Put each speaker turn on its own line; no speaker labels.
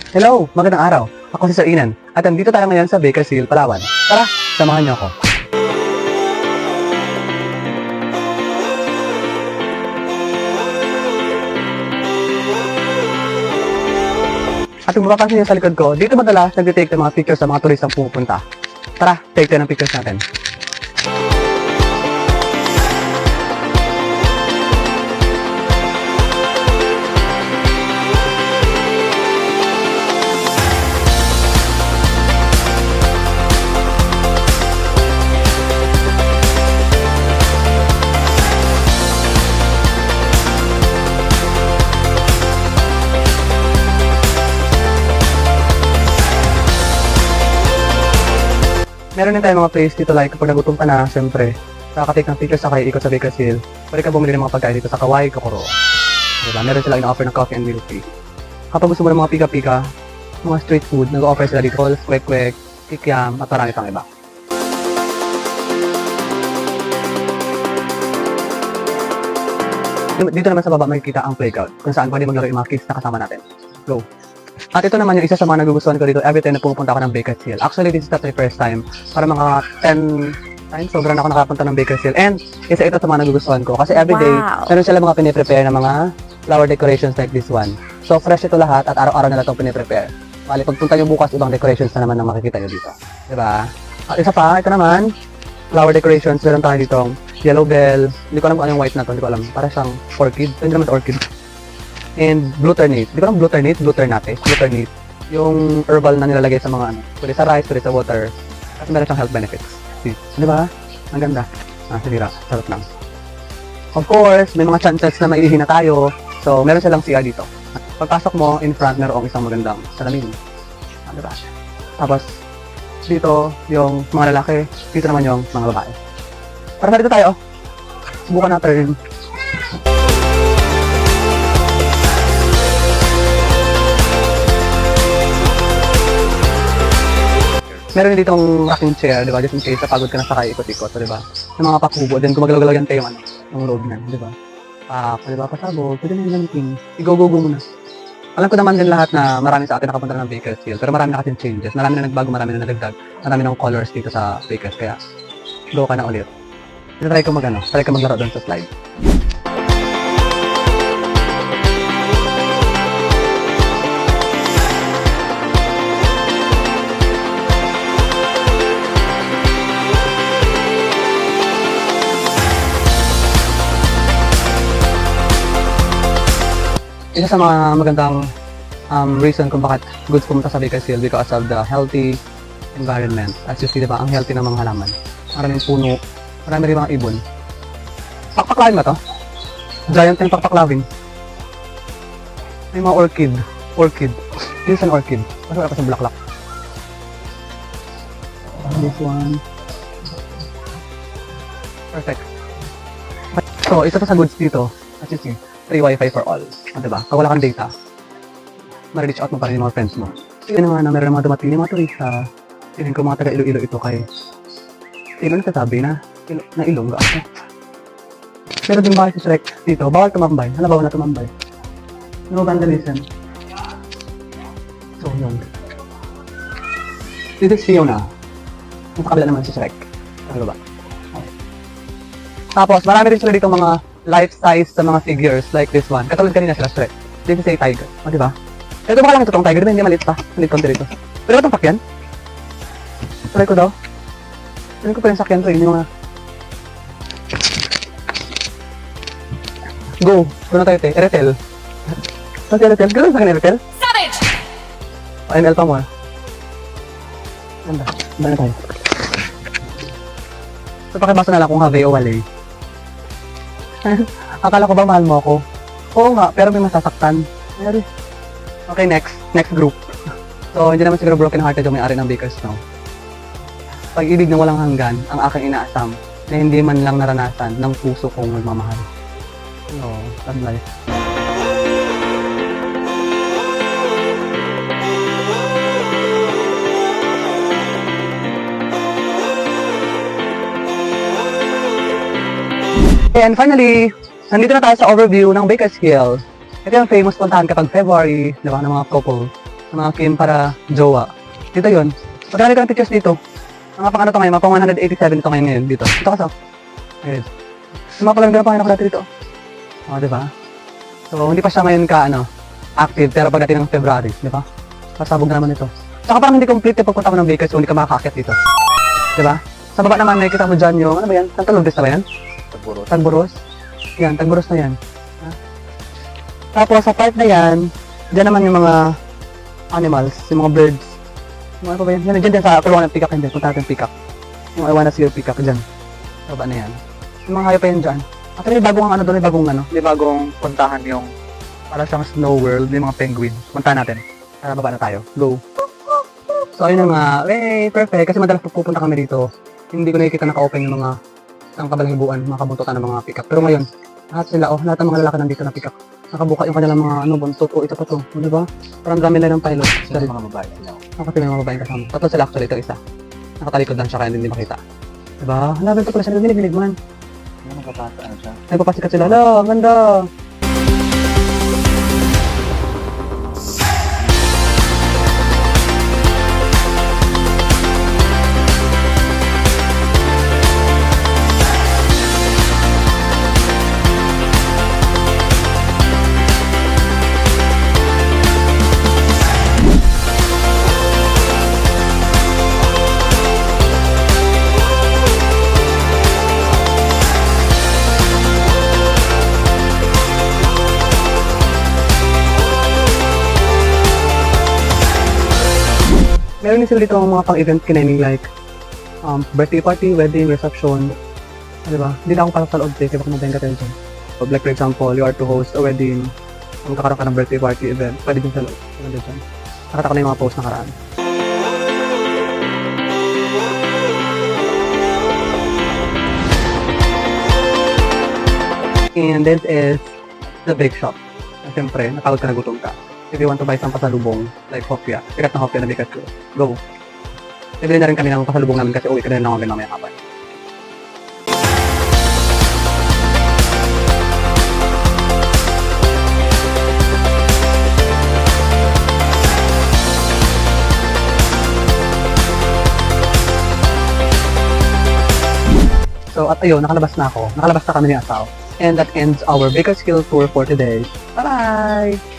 Hello, magandang araw. Ako si Sir Inan at nandito tayo ngayon sa Bakersfield, Palawan. Tara, samahan niyo ako. At kung mapapansin niyo sa likod ko, dito madalas nag-take ng mga pictures sa mga turistang pumupunta. Tara, take tayo ng pictures natin. Meron din tayong mga place dito like kapag nagutom ka na, syempre, nakaka-take ng pictures sa kayo, ikot sa Bakersfield. Pwede ka bumili ng mga pagkain dito sa Kawai Kokoro. Diba? Meron sila ina-offer ng coffee and milk tea. Kapag gusto mo ng mga pika-pika, mga street food, nag-offer sila dito, kwek-kwek, kikiam, at marami pang iba. Dito naman sa baba makikita ang playground, kung saan pwede maglaro yung mga kids na kasama natin. Go! At ito naman yung isa sa mga nagugustuhan ko dito every time na pumupunta ako ng Bakersfield. Actually, this is not my first time. Para mga 10 times, sobrang ako nakapunta ng Bakersfield. And isa ito sa mga nagugustuhan ko. Kasi everyday, meron sila mga piniprepare na mga flower decorations like this one. So, fresh ito lahat at araw-araw nila itong piniprepare. Bali, pagpunta nyo bukas, ibang decorations na naman ang makikita nyo dito. Diba? At isa pa, ito naman, flower decorations. Meron tayo dito yellow bells. Hindi ko alam kung ano yung white na to. Hindi ko alam. Para siyang orchid. Hindi naman orchid. And butternut. Di ba ang butternut? Butternut. Yung herbal na nilalagay sa mga ano. Pwede sa rice, pwede sa water. Kasi meron siyang health benefits. See? Di ba? Ang ganda. Sinira. Sarap lang. Of course, may mga chances na maiihi na tayo. So, meron silang CR dito. Pagpasok mo, in front, meron isang magandang salamin. Di ba? Tapos, dito, yung mga lalaki. Dito naman yung mga babae. Para sa dito tayo. Subukan natin. Meron din ditong rocking chair, di ba? Just in case, napagod ka na sa ikot-ikot, di ba? Yung mga pakubo, then gumagalaw-galaw yan kayo, yung loob na, di ba? Di ba? Pasabog, pwede na yung lamiting. I-go-go-go muna. Alam ko naman din lahat na marami sa atin nakapunta ng Bakersfield, pero marami na kasing changes. Marami na nagbago, marami na nadagdag, marami ng colors dito sa Bakers, kaya go ka na ulit. Try ko maglaro doon sa slide. Isa sa mga magandang reason kung bakit goods pumunta sa Bakersfield because of the healthy environment. As you see, diba, ang healthy ng mga halaman. Maraming puno, marami rin mga ibon. Pakpaklawin ba to? Giant yung pakpaklawin. May mga orchid. This is an orchid. Mas wala pa sa bulaklak. This one. Perfect. So, isa pa sa goods dito. As you see, free wifi for all. Diba? Pag wala kang data, ma-reach out mo pa rin yung mga friends mo. Sige naman na meron mga dumating yung mga turista. Tingin ko mga taga Iloilo ito kay sino nagsasabi na Ilongga ako. Meron din bahay si Shrek dito. Bawal tumambay. Bawal na tumambay. No vandalism. So, yun. This is Fiona. Ang kabila naman si Shrek. Ano ba? Okay. Tapos, marami rin sila dito mga life-size sa mga figures like this one. Katulad kanina sila Shrek. This is a tiger. Diba? Ito baka lang ito itong tiger. Diba hindi maliit pa? Maliit konti rito. Pero itong sakyan? Try ko daw. Try ko pa yung sakyan to. Yung mga... Go! Go na tayo, te. Eretel. Saan si Eretel? Gano'n sa akin, Eretel? Savage! ML pa mo, ah. Ganda. Ganda na tayo. So, pakibasa na lang kung have o wale. Akala ko ba mahal mo ako? Oo nga, pero may masasaktan. Okay, next group. So, hindi naman siguro broken hearted yung may-ari ng Bakers, no? Pag-ibig na walang hanggan, ang aking inaasam, na hindi man lang naranasan ng puso kong magmamahal. No, that's life. And finally, nandito na tayo sa overview ng Bakersfield. Ito yung famous puntahan kapag February, di ba, ng mga couple. Mga Kim para jowa. Dito yun. Magkano ka ng pictures dito? Mga pang ano to ngayon, mga pang 187 ito ngayon dito. Ito ka sa. Ayun. Yung mga pala pa ngayon ako dito. O, diba? So, hindi pa siya ngayon ka, active, pero pagdating ng February, diba? Pasabog na naman ito. Saka parang hindi complete yung pagpunta mo ng Vegas, so hindi ka makakakit dito. Diba? Sa baba naman, nakikita mo dyan yung, ano ba yan? Santa Lourdes na ba yan?
Tagburos.
Tagburos? Yan, Tagburos na yan. Ha? Tapos, sa part na yan, dyan naman yung mga animals, yung mga birds. Yung ano pa ba yan? Yan, dyan sa kulungan ng peacock yan dyan. Punta natin peacock. Yung I wanna see your peacock dyan. Sa baba na yan. Yung mga hayop pa yan dyan. At may bagong ano doon, may bagong puntahan yung para siyang snow world, may mga penguin. Punta natin. Para baba na tayo. Go. So, ayun na nga. Perfect. Kasi madalas pupunta kami dito. Hindi ko nakikita naka-open yung mga ang kabalanghibuan, mga kabuntutan ng mga pick-up. Pero ngayon, lahat ng mga lalaki nandito na pick-up. Nakabuka yung kanilang mga buntot. Ito pa to. Di ba? Parang dami na ng pilot.
Sila mga babae sila.
Ako sila mga babae kasama. Tatlo sila actually, ito isa. Nakatalikod lang siya kaya hindi makita. Diba? Hala, ganito pala siya. Dinig man.
Ano kapasa ano siya?
Nagpapasikat sila. Hala, ganda. Meron din sila dito ang mga pang-event kinaining like birthday party, wedding, reception. Di ba? Hindi na ako pasok sa loob kasi baka mabayan ka tayo dyan. So, like for example, you are to host a wedding, magkakaroon ka ng birthday party event, pwede din sa loob. Pwede dyan. Nakata ko na yung mga post nakaraan. And this is the bake shop. Siyempre, napagod ka na gutom ka. If you want to buy some pasalubong, like hopya, sikat na hopya na bigat ko, go. Bibili na rin kami ng pasalubong namin kasi uwi ka na rin namin mamaya kapag. So, at ayun, nakalabas na ako. Nakalabas na kami ni Asaw. And that ends our Baker Skill Tour for today. Bye-bye!